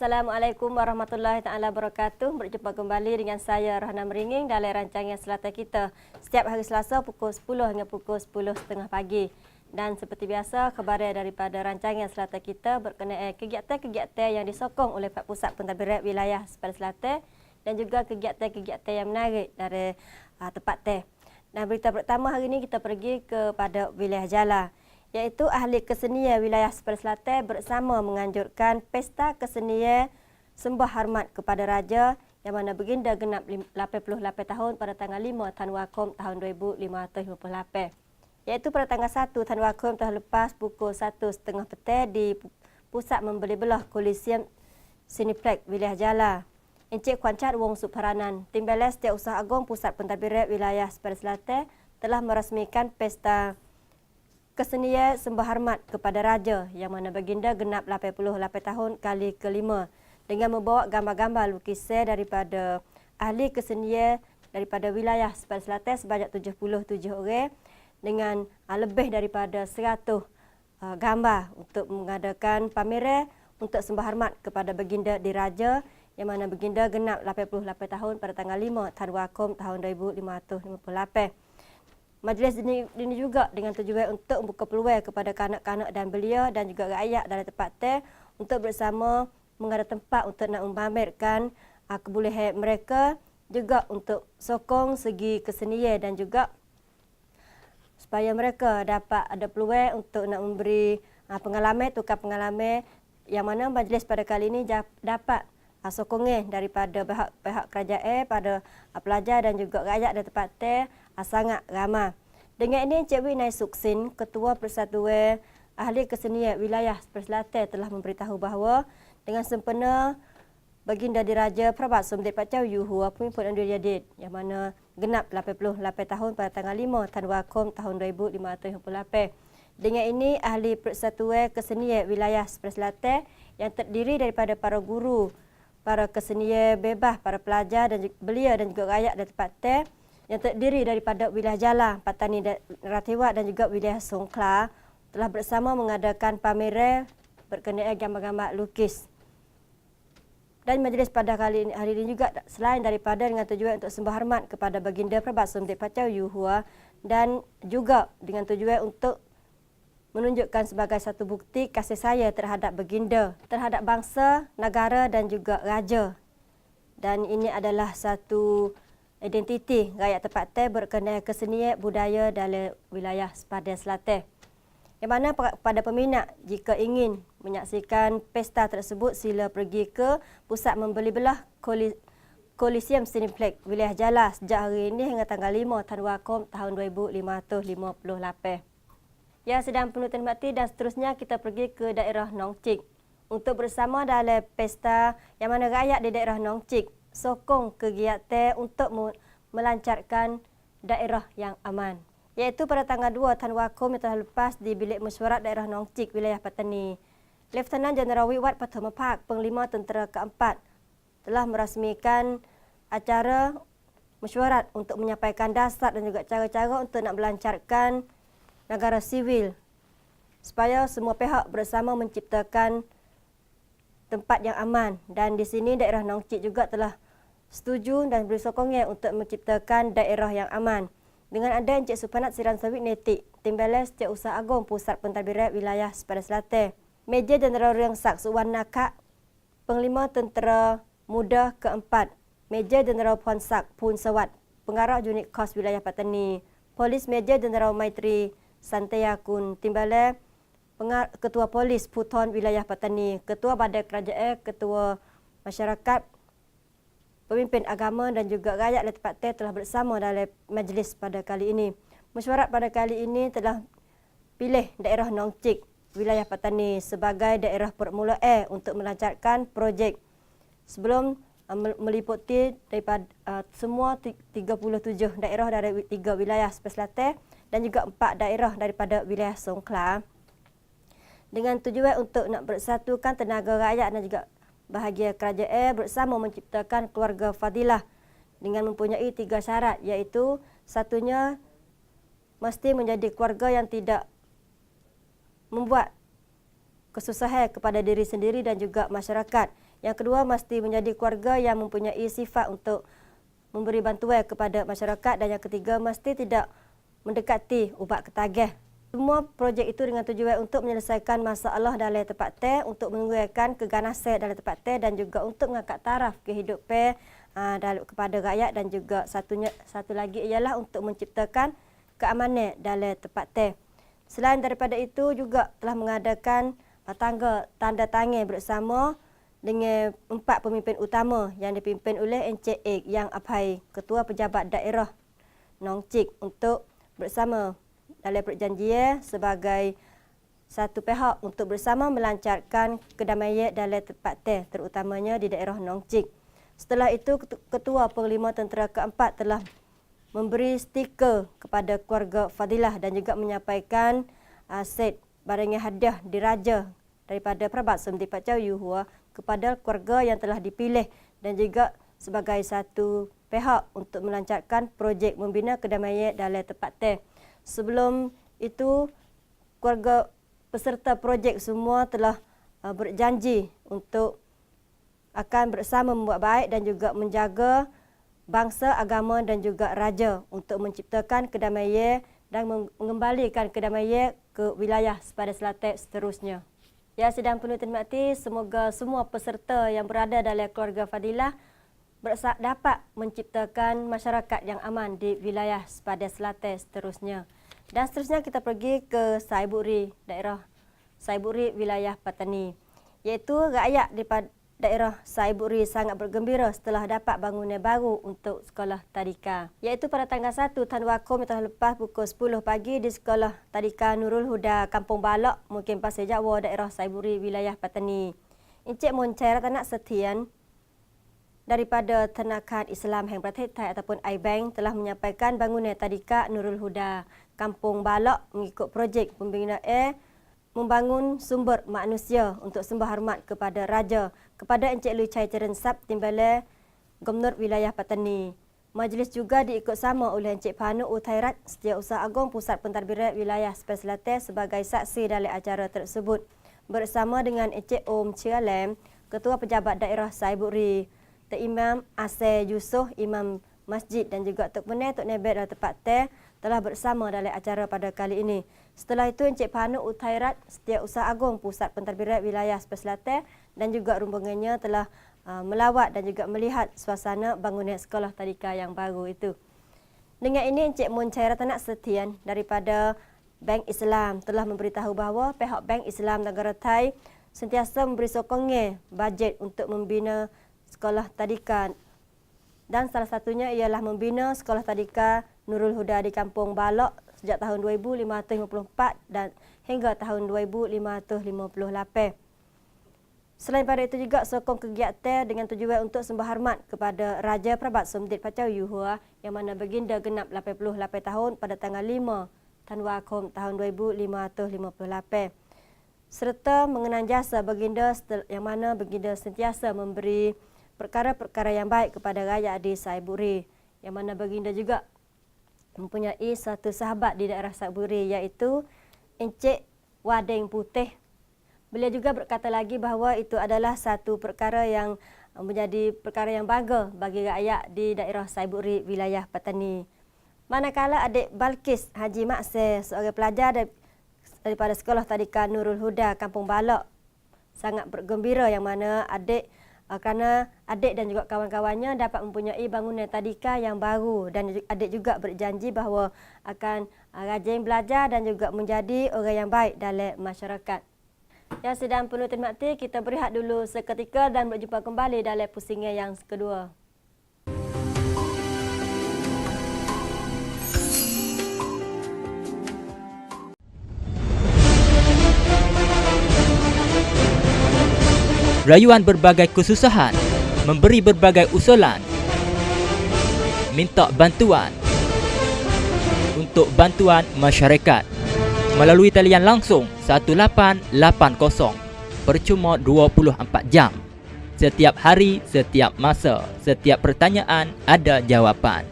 Assalamualaikum warahmatullahi taala wabarakatuh. Berjumpa kembali dengan saya Rahna Meringing dalam rancangan Selatan Kita setiap hari Selasa pukul 10 hingga pukul 10.30 pagi. Dan seperti biasa, khabar daripada rancangan Selatan Kita berkenaan kegiatan-kegiatan yang disokong oleh Pusat Pentadbiran Wilayah Sepatan Selatan dan juga kegiatan-kegiatan yang menarik dari tempat teh. Dan berita pertama hari ini kita pergi kepada wilayah Jala, iaitu ahli kesenian wilayah Sepatan Selatan bersama menganjurkan pesta kesenian sembah hormat kepada Raja yang mana baginda genap 88 tahun pada tanggal 5 Tanwakum tahun 2558. Iaitu pada tanggal 1 Tanwakum tahun lepas pukul 1.30 petang di Pusat Membeli Belah Kolosium Cineplex wilayah Jala. Encik Kuan Cat Wong Suparanan, Timbalan Setiausaha Agong Pusat Pentadbiran Wilayah Sepatan Selatan telah merasmikan pesta kesenian sembah hormat kepada Raja yang mana baginda genap 88 tahun kali kelima dengan membawa gambar-gambar lukisan daripada ahli kesenian daripada wilayah Sepatan Selatan sebanyak 77 orang dengan lebih daripada 100 gambar untuk mengadakan pameran untuk sembah hormat kepada baginda diraja yang mana baginda genap 88 tahun pada tanggal 5 Tanwakum tahun 2558. Majlis ini juga dengan tujuan untuk membuka peluang kepada kanak-kanak dan belia dan juga rakyat dalam tempat teh untuk bersama mengada tempat untuk nak memamerkan kebolehan mereka, juga untuk sokong segi kesenian dan juga supaya mereka dapat ada peluang untuk nak memberi pengalaman, tukar pengalaman yang mana majlis pada kali ini dapat sokongan daripada pihak kerajaan pada pelajar dan juga rakyat di tempat teh sangat ramai. Dengan ini Encik Wee Nai Suksin, Ketua Persatuan Ahli Kesenian Wilayah Sepatan Selatan telah memberitahu bahawa dengan sempena baginda diraja Prabhat Somdet Pat Chau Yu Hua Pemimpin Andul Jadid yang mana genap 88 tahun pada tanggal 5 Tanwakum tahun 2558. Dengan ini Ahli Persatuan Kesenian Wilayah Sepatan Selatan yang terdiri daripada para guru, para kesenian bebas, para pelajar dan belia dan juga rakyat di tempat teh yang terdiri daripada wilayah Jala, Patani dan Ratewat dan juga wilayah Songkhla telah bersama mengadakan pameran berkenaan gambar-gambar lukis. Dan majlis pada hari ini juga selain daripada dengan tujuan untuk sembah hormat kepada baginda Prabhat Somdet Pat Chau Yu Hua dan juga dengan tujuan untuk menunjukkan sebagai satu bukti kasih sayang terhadap baginda, terhadap bangsa, negara dan juga raja. Dan ini adalah satu identiti rakyat tempat teh berkenaan kesenian budaya dalam wilayah Sepatan Selatan. Yang mana pada peminat jika ingin menyaksikan pesta tersebut sila pergi ke Pusat Membeli Belah Kolosium Cineplex wilayah Jala sejak hari ini hingga tanggal 5 Tanwakum tahun 2558. Ya, sedang penuh terhormati dan seterusnya kita pergi ke daerah Nong Chik untuk bersama dalam pesta yang mana rakyat di daerah Nong Chik sokong kegiatan untuk melancarkan daerah yang aman. Iaitu pada tanggal 2 Tanwakum yang telah lepas di Bilik Mesyuarat daerah Nong Chik, wilayah Patani. Lieutenant Jeneral Wiwat Pathoma Park, Panglima Tentera keempat, telah merasmikan acara mesyuarat untuk menyampaikan dasar dan juga cara-cara untuk nak melancarkan negara sivil supaya semua pihak bersama menciptakan tempat yang aman. Dan di sini daerah Nong Chik juga telah setuju dan beri sokongan untuk menciptakan daerah yang aman. Dengan ada Encik Supanat Siran Sawit Netik, Timbalan Setiausaha Agong Pusat Pentadbiran Wilayah Sepatan Selatan, Major Jeneral Riang Sak Suwan Nakak, Panglima Tentera Muda keempat, Major Jeneral Puan Sak Pun Sawat, Pengarah Unit Kos Wilayah Patani, Polis Major Jeneral Maitri Santaya Kun, Timbalan Ketua Polis Puton Wilayah Patani, Ketua Badan Kerajaan, Ketua Masyarakat, Pemimpin agama dan juga rakyat di tempat teh telah bersama dalam majlis pada kali ini. Mesyuarat pada kali ini telah pilih daerah Nong Chik, wilayah Patani sebagai daerah permulaan untuk melancarkan projek sebelum meliputi daripada semua 37 daerah dari 3 wilayah Sepatan Selatan dan juga 4 daerah daripada wilayah Songkhla dengan tujuan untuk nak bersatukan tenaga rakyat dan juga bahagia kerajaan bersama menciptakan keluarga fadilah dengan mempunyai 3 syarat, iaitu satunya mesti menjadi keluarga yang tidak membuat kesusahan kepada diri sendiri dan juga masyarakat. Yang kedua, mesti menjadi keluarga yang mempunyai sifat untuk memberi bantuan kepada masyarakat. Dan yang ketiga, mesti tidak mendekati ubat ketagih. Semua projek itu dengan tujuan untuk menyelesaikan masalah dalam tempat teh, untuk mengurangkan keganasan dalam tempat teh dan juga untuk mengangkat taraf kehidupan kepada rakyat, dan juga satu lagi ialah untuk menciptakan keamanan dalam tempat teh. Selain daripada itu juga telah mengadakan tanda tangan bersama dengan 4 pemimpin utama yang dipimpin oleh Encik Ek Yang Aphai, Ketua Pejabat Daerah Nong Chik, untuk bersama dalam perjanjian sebagai satu pihak untuk bersama melancarkan kedamaian dalam tempat teh, terutamanya di daerah Nong Chik. Setelah itu, Ketua Panglima Tentera Keempat telah memberi stiker kepada keluarga Fadilah dan juga menyampaikan set barangan hadiah diraja daripada Prabat Sumdi Pat Chau Yu Hua kepada keluarga yang telah dipilih, dan juga sebagai satu pihak untuk melancarkan projek membina kedamaian dalam tempat teh. Sebelum itu, keluarga peserta projek semua telah berjanji untuk akan bersama membuat baik dan juga menjaga bangsa, agama dan juga raja untuk menciptakan kedamaian dan mengembalikan kedamaian ke wilayah sepada Selatan seterusnya. Ya, sidang penuh terhormati, semoga semua peserta yang berada dalam keluarga Fadilah dapat menciptakan masyarakat yang aman di wilayah sepada Selatan seterusnya. Dan seterusnya kita pergi ke Saiburi, daerah Saiburi, wilayah Patani. Iaitu rakyat di daerah Saiburi sangat bergembira setelah dapat bangunan baru untuk sekolah tadika. Iaitu pada tanggal 1 Tanuakom yang telah lepas pukul 10 pagi di sekolah tadika Nurul Huda, Kampung Balok, Mukim Pasir Jawa, daerah Saiburi, wilayah Patani. Encik Moncairat Anak Setian daripada Tenakan Islam Heng Pratet Thai ataupun iBank telah menyampaikan bangunan tadika Nurul Huda, Kampung Balok mengikut projek pembinaan membangun sumber manusia untuk sembah hormat kepada Raja, kepada Encik Lui Chai Cerensap, Timbalan Gubernur Wilayah Patani. Majlis juga diikut sama oleh Encik Phanu Uthairat, Setiausaha Agong Pusat Pentadbiran Wilayah Sepang Selatan sebagai saksi dalam acara tersebut, bersama dengan Encik Om Chia Ketua Pejabat Daerah Saiburi, Tok Imam Asy Yusof, Imam Masjid dan juga Tok Meneh, Tok Nebet dan tempat teh telah bersama dalam acara pada kali ini. Setelah itu, Encik Phanu Uthairat, Setiausaha Agong Pusat Pentadbiran Wilayah Sepang Selatan dan juga rombongannya telah melawat dan juga melihat suasana bangunan sekolah tadika yang baru itu. Dengan ini, Encik Moncairat Anak Setian daripada Bank Islam telah memberitahu bahawa pihak Bank Islam Negara Thai sentiasa memberi sokongan bajet untuk membina sekolah tadika, dan salah satunya ialah membina sekolah tadika Nurul Huda di Kampung Balok sejak tahun 2554 dan hingga tahun 2558. Selain pada itu juga sokong kegiatan dengan tujuan untuk sembah hormat kepada Raja Prabat Sumdi Pat Chau Yu Hua yang mana baginda genap 88 tahun pada tanggal 5 Tanuakom tahun 2558. Serta mengenang jasa baginda yang mana baginda sentiasa memberi perkara-perkara yang baik kepada rakyat di Saiburi, yang mana baginda juga mempunyai satu sahabat di daerah Saiburi iaitu Encik Wadeng Putih. Beliau juga berkata lagi bahawa itu adalah satu perkara yang menjadi perkara yang bangga bagi rakyat di daerah Saiburi, wilayah Patani. Manakala adik Balkis Haji Makseh, seorang pelajar daripada sekolah tadika Nurul Huda, Kampung Balok, sangat bergembira yang mana kerana adik dan juga kawan-kawannya dapat mempunyai bangunan tadika yang baru, dan adik juga berjanji bahawa akan rajin belajar dan juga menjadi orang yang baik dalam masyarakat. Ya, sidang penuh terhormati, kita berehat dulu seketika dan berjumpa kembali dalam pusingan yang kedua. Rayuan berbagai kesusahan, memberi berbagai usulan, minta bantuan untuk bantuan masyarakat melalui talian langsung 1880, percuma 24 jam. Setiap hari, setiap masa, setiap pertanyaan ada jawapan.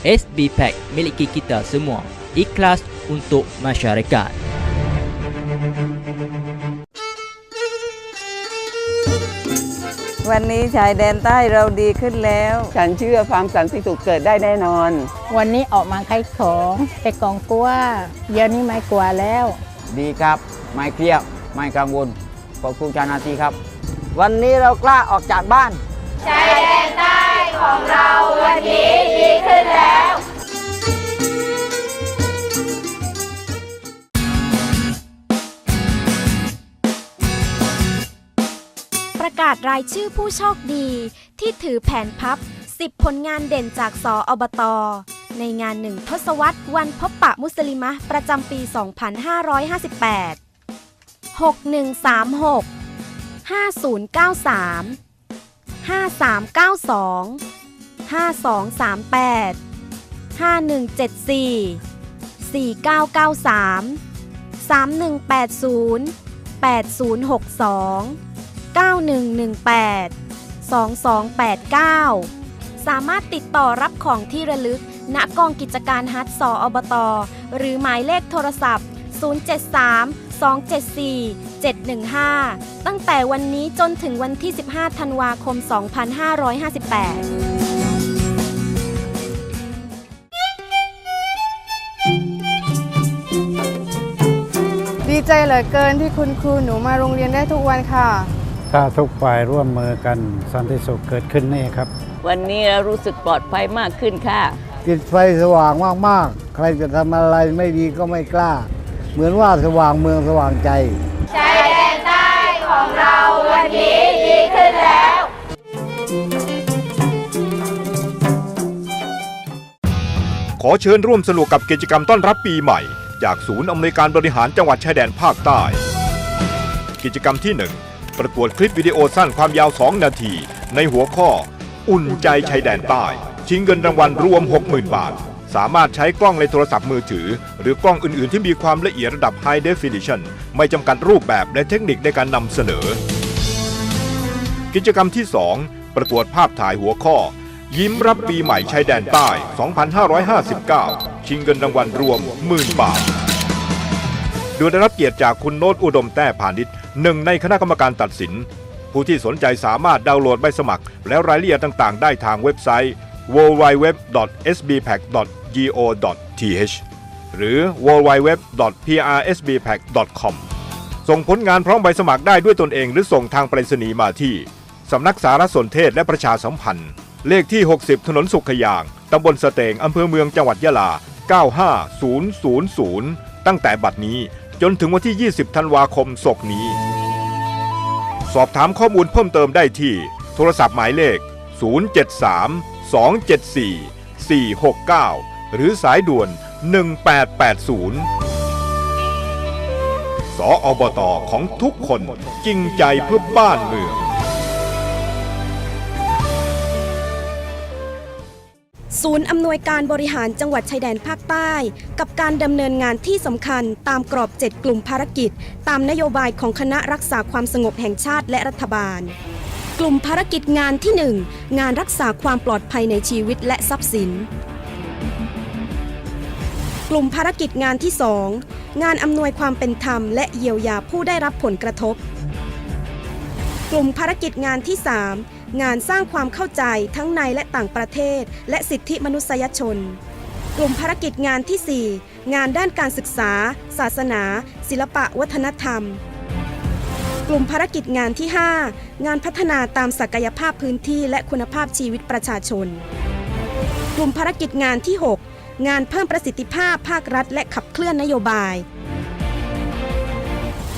SB Pack miliki kita semua, ikhlas untuk masyarakat. วันนี้ชายแดนใต้เราดีขึ้นแล้ว ฉันเชื่อความสันติสุขเกิดได้แน่นอน วันนี้ออกมาขายของแต่กองกลัวเดี๋ยวนี้ไม่กลัวแล้ว ดีครับไม่เครียดไม่กังวลขอบคุณเจ้าหน้าที่ครับ วันนี้เรากล้าออกจากบ้านชายแดนใต้ของเราวันนี้ดีขึ้นแล้ว ประกาศรายชื่อผู้โชคดีที่ถือแผนพับ 10 ผลงานเด่นจากสอบต.ในงาน1 ทศวรรษวันพบปะมุสลิมะประจำปี 2558 6136 5093 5392 5238 5174 4993 3180 8062 9118 2289 สามารถติดต่อรับของที่ระลึกณกองกิจการฮัทสอบต.หรือหมายเลขโทรศัพท์ 073 274 715 ตั้งแต่วันนี้จนถึงวันที่ 15 ธันวาคม 2558ดีใจเหลือเกินที่คุณครูหนูมาโรงเรียนได้ทุกวันค่ะ ถ้าทุกฝ่ายร่วมมือกันสันติสุขเกิดขึ้นแน่ครับ วันนี้เรารู้สึกปลอดภัยมากขึ้นค่ะ ติดไฟสว่างมากๆ ใครจะทำอะไรไม่ดีก็ไม่กล้า เหมือนว่าสว่างเมืองสว่างใจชายแดนใต้ของเราวันนี้ดีขึ้นแล้ว ขอเชิญร่วมสนุกกับกิจกรรมต้อนรับปีใหม่จากศูนย์อำนวยการบริหารจังหวัดชายแดนภาคใต้ กิจกรรมที่ 1 ประกวดคลิปวิดีโอสั้นความยาว 2 นาที ในหัวข้อ อุ่นใจชายแดนใต้ ชิงเงินรางวัลรวม 60,000 บาท สามารถใช้กล้องในโทรศัพท์มือถือ หรือกล้องอื่นๆที่มีความละเอียดระดับ High Definition ไม่จำกัดรูปแบบและเทคนิคในการนำเสนอ กิจกรรมที่ 2 ประกวดภาพถ่ายหัวข้อ ยิ้มรับปีใหม่ชายแดนใต้ 2559 ชิงเงินรางวัลรวม 10,000 บาท โดยได้รับเกียรติจากคุณโน้ตอุดมแต้พาณิชย์หนึ่งในคณะกรรมการตัดสิน ผู้ที่สนใจสามารถดาวน์โหลดใบสมัคร และรายละเอียดต่างๆ ได้ทางเว็บไซต์ www.sbpack.go.th หรือ www.prsbpack.com ส่งผลงานพร้อมใบสมัครได้ด้วยตนเองหรือส่งทางไปรษณีย์มาที่สำนักสารสนเทศและประชาสัมพันธ์ เลขที่ 60 ถนนสุขยาง ตำบลสเตง อำเภอเมือง จังหวัดยะลา 95000 ตั้งแต่บัดนี้จนถึงวันที่ 20 ธันวาคมศกนี้ สอบถามข้อมูลเพิ่มเติมได้ที่โทรศัพท์หมายเลข 073-274-469 หรือสายด่วน 1880 สอบต.ของทุกคนจริงใจเพื่อบ้านเมือง ศูนย์อำนวยการบริหารจังหวัดชายแดนภาคใต้ กับการดำเนินงานที่สำคัญตามกรอบ 7 กลุ่มภารกิจ ตามนโยบายของคณะรักษาความสงบแห่งชาติและรัฐบาล กลุ่มภารกิจงานที่ 1 งานรักษาความปลอดภัยในชีวิตและทรัพย์สิน กลุ่มภารกิจงานที่ 2 งานอำนวยความเป็นธรรมและเยียวยาผู้ได้รับผลกระทบ กลุ่มภารกิจงานที่ 3 งานสร้างความเข้าใจทั้งในและต่างประเทศและสิทธิมนุษยชน กลุ่มภารกิจงานที่ 4 งานด้านการศึกษา ศาสนา ศิลปะวัฒนธรรม กลุ่มภารกิจงานที่ 5 งานพัฒนาตามศักยภาพพื้นที่และคุณภาพชีวิตประชาชน กลุ่มภารกิจงานที่ 6 งานเพิ่มประสิทธิภาพภาครัฐและขับเคลื่อนนโยบาย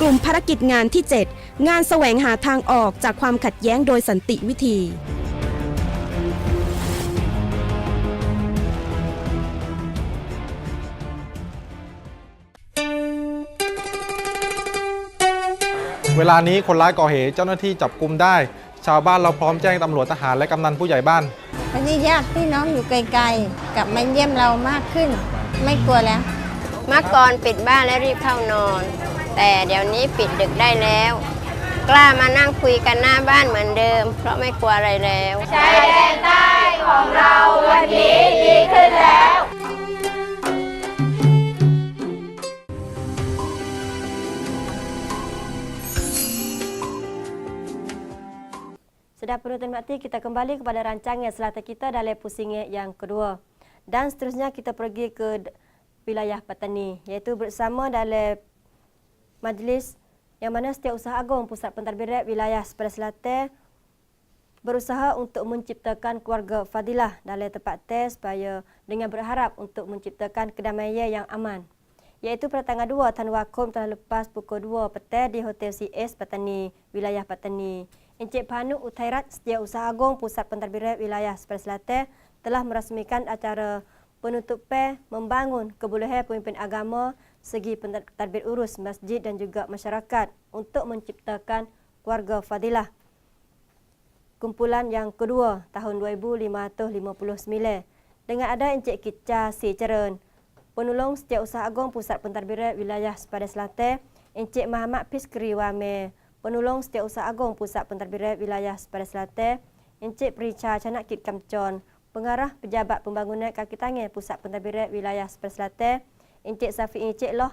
กลุ่มภารกิจงานที่ 7 งานแสวงหาทางออกจากความขัดแย้งโดยสันติวิธี เวลานี้คนร้ายก่อเหตุเจ้าหน้าที่จับกุมได้ ชาวบ้านเราพร้อมแจ้งตำรวจทหารและกำนันผู้ใหญ่บ้าน วันนี้ญาติพี่น้องอยู่ไกลๆกลับมาเยี่ยมเรามากขึ้น ไม่กลัวแล้ว เมื่อก่อนปิดบ้านและรีบเข้านอน แต่เดี๋ยวนี้ปิดดึกได้แล้ว กล้ามานั่งคุยกันหน้าบ้านเหมือนเดิม เพราะไม่กลัวอะไรแล้วชายแดนใต้ของเราวันนี้ดีขึ้นแล้ว แส Sedang penonton mati, kita kembali kepada rancangan selatan kita dalam pusingnya yang kedua. Dan seterusnya kita pergi ke wilayah Patani, iaitu bersama dalam majlis yang mana Setiausaha Agung Pusat Pentadbiran Wilayah Sepadan Selatan berusaha untuk menciptakan keluarga fadilah dalam tempat tes supaya dengan berharap untuk menciptakan kedamaian yang aman. Iaitu pada tanggal 2 Tan Wakum telah lepas pukul 2 petang di Hotel CS Patani, wilayah Patani. Encik Panu Uthairat Setiausaha Agung Pusat Pentadbiran Wilayah Sepadan Selatan telah merasmikan acara penutupan membangun kebolehan pemimpin agama segi pentadbir urus masjid dan juga masyarakat untuk menciptakan keluarga fadilah. Kumpulan yang kedua tahun 2559 dengan ada Encik Kicha Si Ceren, Penolong Setiausaha Agung Pusat Pentadbiran Wilayah Sepadan Selatan, Encik Muhammad Piskri Wame, Penolong Setiausaha Agung Pusat Pentadbiran Wilayah Sepadan Selatan, Encik Perica Canak Kit Kamcon, Pengarah Pejabat Pembangunan Kaki Tangan Pusat Pentadbiran Wilayah Sepadan Selatan, Encik Safi Encik Loh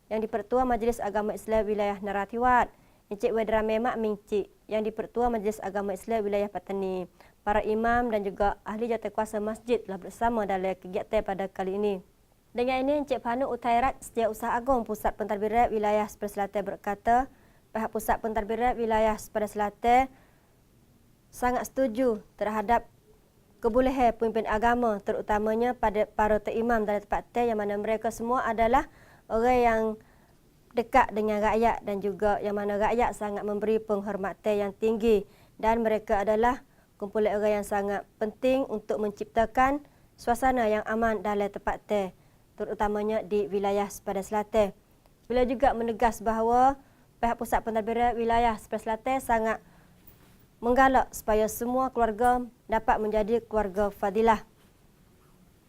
yang di-Pertua Majlis Agama Islam Wilayah Naratiwat, Encik Wedrame Mak Mingcik yang di-Pertua Majlis Agama Islam Wilayah Patani. Para imam dan juga ahli jawatankuasa masjid telah bersama dalam kegiatan pada kali ini. Dengan ini, Encik Panu Uthairat Setiausaha Agung Pusat Pentadbiran Wilayah Sepadan Selatan berkata, pihak Pusat Pentadbiran Wilayah Sepadan Selatan sangat setuju terhadap kebolehan pemimpin agama terutamanya pada para imam dalam tempat tes yang mana mereka semua adalah orang yang dekat dengan rakyat dan juga yang mana rakyat sangat memberi penghormatan yang tinggi dan mereka adalah kumpulan orang yang sangat penting untuk menciptakan suasana yang aman dalam tempat tes terutamanya di wilayah Sepadan Selatan. Beliau juga menegas bahawa pihak Pusat Pentadbiran Wilayah Sepadan Selatan sangat menggalak supaya semua keluarga dapat menjadi keluarga fadilah.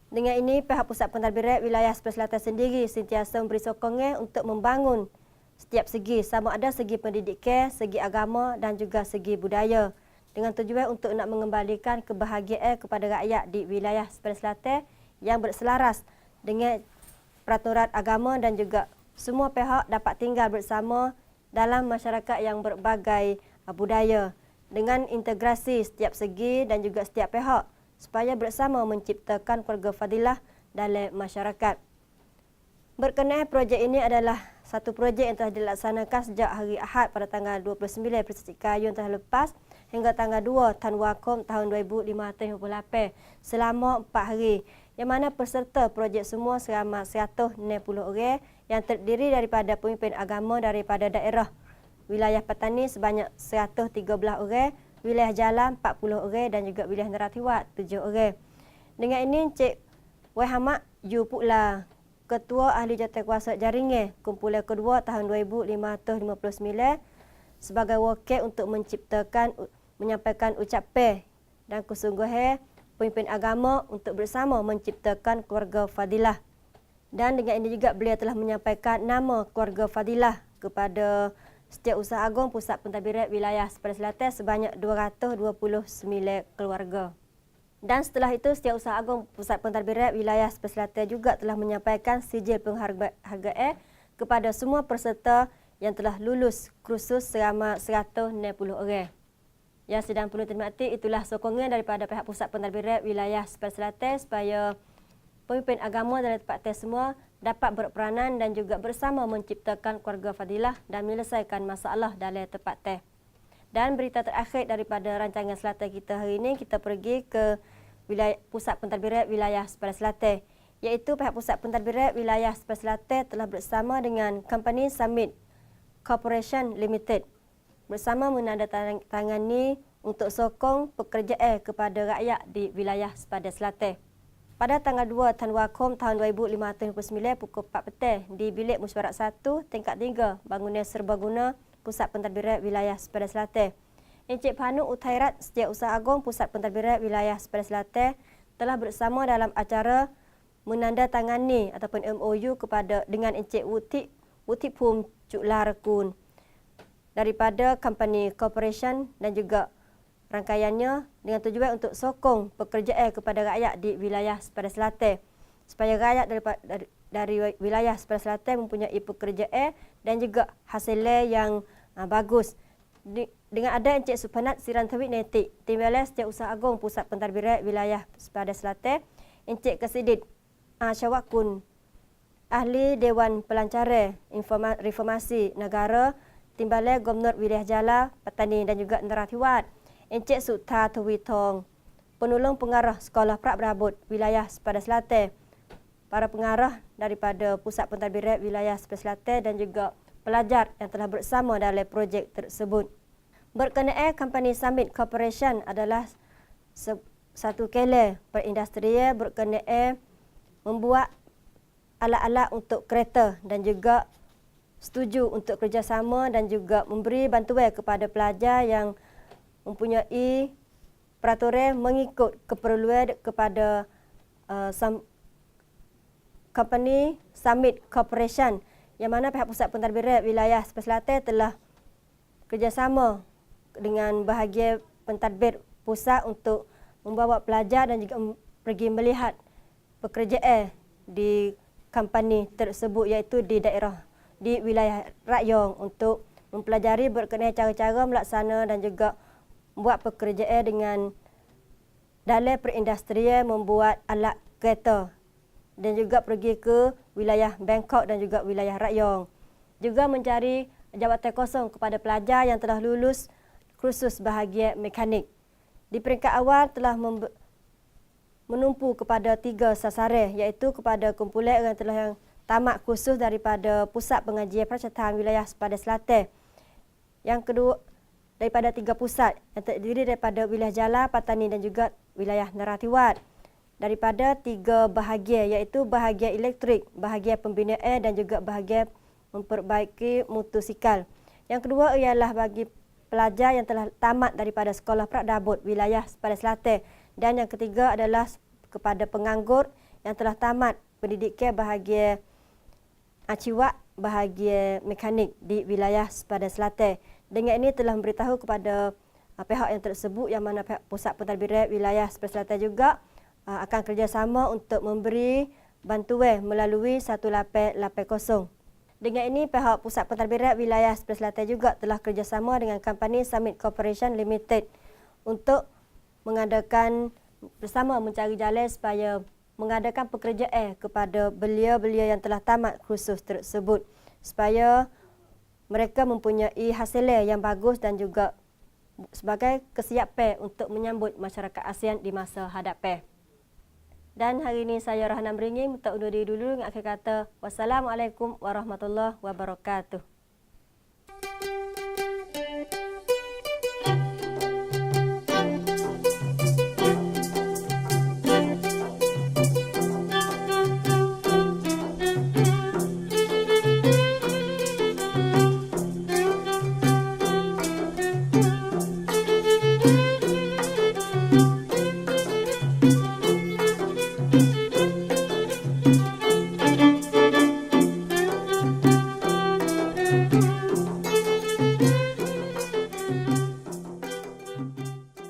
Dengan ini, pihak Pusat Pentadbiran Wilayah Sepadan Selatan sendiri sentiasa memberi sokongan untuk membangun setiap segi, sama ada segi pendidikan, segi agama dan juga segi budaya dengan tujuan untuk nak mengembalikan kebahagiaan kepada rakyat di wilayah Sepadan Selatan yang berselaras dengan peraturan agama dan juga semua pihak dapat tinggal bersama dalam masyarakat yang berbagai budaya dengan integrasi setiap segi dan juga setiap pihak supaya bersama menciptakan keluarga fadilah dalam masyarakat. Berkenaan projek ini adalah satu projek yang telah dilaksanakan sejak hari Ahad pada tanggal 29 Perdana Kayun telah lepas hingga tanggal 2 Tan Wakum tahun 2058 selama 4 hari yang mana peserta projek semua seramai 160 orang yang terdiri daripada pemimpin agama daripada daerah wilayah Patani sebanyak 113 orang, wilayah Jalan 40 orang dan juga wilayah Naratiwat 7 orang. Dengan ini, Encik Wahhamad Yu Pukla, Ketua Ahli Jawatankuasa Jaringan Kumpulan Kedua tahun 2559 sebagai wakil untuk menyampaikan ucapan dan kesungguhan pemimpin agama untuk bersama menciptakan keluarga fadilah. Dan dengan ini juga beliau telah menyampaikan nama keluarga fadilah kepada Setiausaha Agung Pusat Pentadbiran Wilayah Sepadan Selatan sebanyak 229 keluarga. Dan setelah itu, Setiausaha Agung Pusat Pentadbiran Wilayah Sepadan Selatan juga telah menyampaikan sijil penghargaan kepada semua peserta yang telah lulus kursus seramai 160 orang. Yang sedang penuh terhormati, itulah sokongan daripada pihak Pusat Pentadbiran Wilayah Sepadan Selatan supaya pemimpin agama dalam tempat tes semua dapat berperanan dan juga bersama menciptakan keluarga fadilah dan menyelesaikan masalah dalam tempat tes. Dan berita terakhir daripada rancangan selatan kita hari ini, kita pergi ke Pusat Pentadbiran Wilayah Sepadan Selatan, iaitu pihak Pusat Pentadbiran Wilayah Sepadan Selatan telah bersama dengan Company Summit Corporation Limited bersama menandatangani untuk sokong pekerjaan kepada rakyat di wilayah Sepadan Selatan. Pada tanggal 2 Tan Wakum tahun 2059 pukul 4 petang di Bilik Mesyuarat 1 tingkat 3 bangunan serbaguna Pusat Pentadbiran Wilayah Sepadan Selatan. Encik Panu Uthairat Setiausaha Agung Pusat Pentadbiran Wilayah Sepadan Selatan telah bersama dalam acara menandatangani ataupun MOU dengan Encik Wuti Pum Cuk Larakun daripada Company Corporation dan juga rangkaiannya dengan tujuan untuk sokong pekerjaan kepada rakyat di wilayah Sepadan Selatan supaya rakyat dari wilayah Sepadan Selatan mempunyai pekerjaan dan juga hasil yang bagus. Dengan ada Encik Supanat Sirantawi Netik, Tim Balai Setiausaha Agung Pusat Pentadbiran Wilayah Sepadan Selatan, Encik Kesidit Syawakun, Ahli Dewan Pelancaran Reformasi Negara, Tim Balai Gubernur Wilayah Jala, Petani dan juga Nerathawat, Encik Sukta Tawitong, Penolong Pengarah Sekolah Prak Berabut Wilayah Sepadan Selatan, para pengarah daripada Pusat Pentadbiran Wilayah Sepadan Selatan dan juga pelajar yang telah bersama dalam projek tersebut. Berkenaan Company Summit Corporation adalah satu kele perindustrian berkenaan membuat alat-alat untuk kereta dan juga setuju untuk kerjasama dan juga memberi bantuan kepada pelajar yang mempunyai peraturan mengikut keperluan kepada Company Summit Corporation, yang mana pihak Pusat Pentadbiran Wilayah Sepadan Selatan telah kerjasama dengan bahagian pentadbir pusat untuk membawa pelajar dan juga pergi melihat pekerjaan di company tersebut, iaitu di daerah di wilayah Rayong, untuk mempelajari berkenaan cara-cara melaksana dan juga membuat pekerjaan dengan dalam perindustrian membuat alat kereta, dan juga pergi ke wilayah Bangkok dan juga wilayah Rayong. Juga mencari jawatan kosong kepada pelajar yang telah lulus kursus bahagian mekanik. Di peringkat awal telah menumpu kepada 3 sasaran, iaitu kepada kumpulan orang telah yang tamat kursus daripada Pusat Pengajian Percetakan Wilayah Sepadan Selatan. Yang kedua, daripada 3 pusat yang terdiri daripada wilayah Jala, Petani dan juga wilayah Nerathawat. Daripada 3 bahagian, iaitu bahagian elektrik, bahagian pembinaan dan juga bahagian memperbaiki motosikal. Yang kedua ialah bagi pelajar yang telah tamat daripada Sekolah Prak Dabut Wilayah Sepadan Selatan. Dan yang ketiga adalah kepada penganggur yang telah tamat pendidikan bahagian aciwak, bahagian mekanik di wilayah Sepadan Selatan. Dengan ini telah memberitahu kepada pihak yang tersebut, yang mana pihak Pusat Pentadbiran Wilayah Sepadan Selatan juga akan kerjasama untuk memberi bantuan melalui 1880. Dengan ini, pihak Pusat Pentadbiran Wilayah Sepadan Selatan juga telah kerjasama dengan Company Summit Corporation Limited untuk mengadakan bersama mencari jalan supaya mengadakan pekerjaan kepada belia-belia yang telah tamat kursus tersebut, supaya mereka mempunyai hasil yang bagus dan juga sebagai kesiapan untuk menyambut masyarakat ASEAN di masa hadapan. Dan hari ini saya Rahana Meringing minta undur diri dulu dengan akhir kata wassalamualaikum warahmatullahi wabarakatuh.